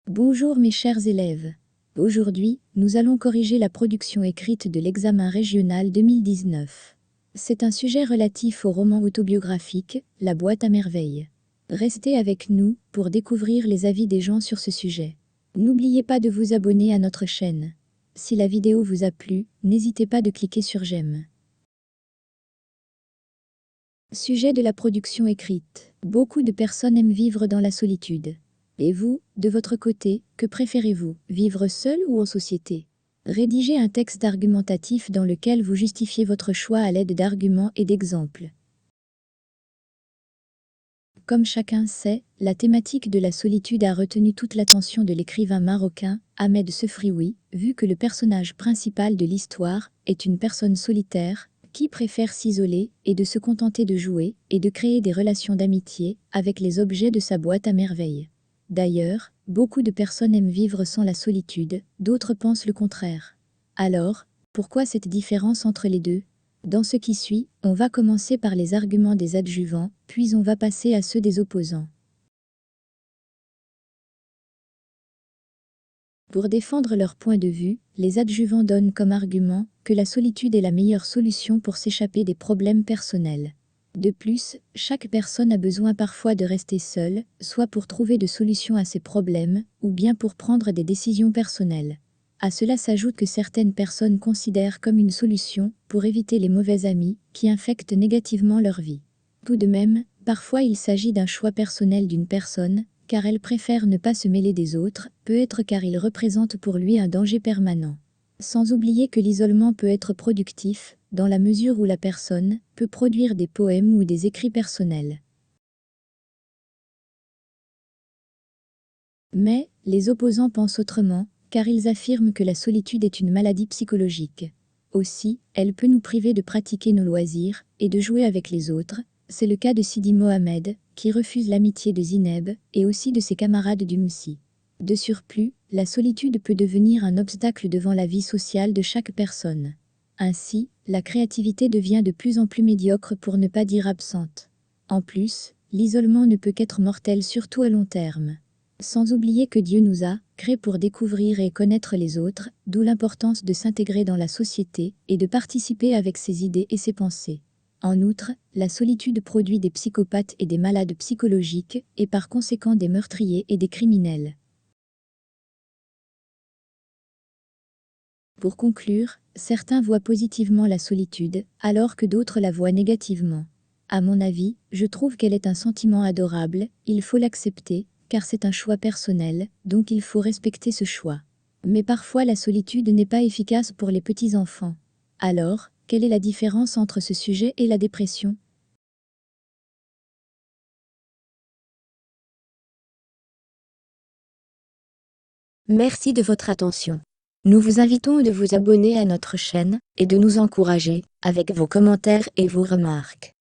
Bonjour mes chers élèves. Aujourd'hui, nous allons corriger la production écrite de l'examen régional 2019. C'est un sujet relatif au roman autobiographique, La boîte à merveilles. Restez avec nous pour découvrir les avis des gens sur ce sujet. N'oubliez pas de vous abonner à notre chaîne. Si la vidéo vous a plu, n'hésitez pas de cliquer sur j'aime. Sujet de la production écrite. Beaucoup de personnes aiment vivre dans la solitude. Et vous, de votre côté, que préférez-vous, vivre seul ou en société? Rédigez un texte argumentatif dans lequel vous justifiez votre choix à l'aide d'arguments et d'exemples. Comme chacun sait, la thématique de la solitude a retenu toute l'attention de l'écrivain marocain, Ahmed Sefrioui, vu que le personnage principal de l'histoire est une personne solitaire, qui préfère s'isoler et de se contenter de jouer et de créer des relations d'amitié avec les objets de sa boîte à merveilles. D'ailleurs, beaucoup de personnes aiment vivre sans la solitude, d'autres pensent le contraire. Alors, pourquoi cette différence entre les deux? Dans ce qui suit, on va commencer par les arguments des adjuvants, puis on va passer à ceux des opposants. Pour défendre leur point de vue, les adjuvants donnent comme argument que la solitude est la meilleure solution pour s'échapper des problèmes personnels. De plus, chaque personne a besoin parfois de rester seule, soit pour trouver de solutions à ses problèmes, ou bien pour prendre des décisions personnelles. À cela s'ajoute que certaines personnes considèrent comme une solution pour éviter les mauvais amis qui infectent négativement leur vie. Tout de même, parfois il s'agit d'un choix personnel d'une personne, car elle préfère ne pas se mêler des autres, peut-être car il représente pour lui un danger permanent. Sans oublier que l'isolement peut être productif, dans la mesure où la personne peut produire des poèmes ou des écrits personnels. Mais, les opposants pensent autrement, car ils affirment que la solitude est une maladie psychologique. Aussi, elle peut nous priver de pratiquer nos loisirs et de jouer avec les autres. C'est le cas de Sidi Mohamed, qui refuse l'amitié de Zineb, et aussi de ses camarades du MSI. De surplus, la solitude peut devenir un obstacle devant la vie sociale de chaque personne. Ainsi, la créativité devient de plus en plus médiocre pour ne pas dire absente. En plus, l'isolement ne peut qu'être mortel surtout à long terme. Sans oublier que Dieu nous a créés pour découvrir et connaître les autres, d'où l'importance de s'intégrer dans la société et de participer avec ses idées et ses pensées. En outre, la solitude produit des psychopathes et des malades psychologiques, et par conséquent des meurtriers et des criminels. Pour conclure, certains voient positivement la solitude, alors que d'autres la voient négativement. À mon avis, je trouve qu'elle est un sentiment adorable, il faut l'accepter, car c'est un choix personnel, donc il faut respecter ce choix. Mais parfois la solitude n'est pas efficace pour les petits-enfants. Alors, quelle est la différence entre ce sujet et la dépression? Merci de votre attention. Nous vous invitons de vous abonner à notre chaîne et de nous encourager avec vos commentaires et vos remarques.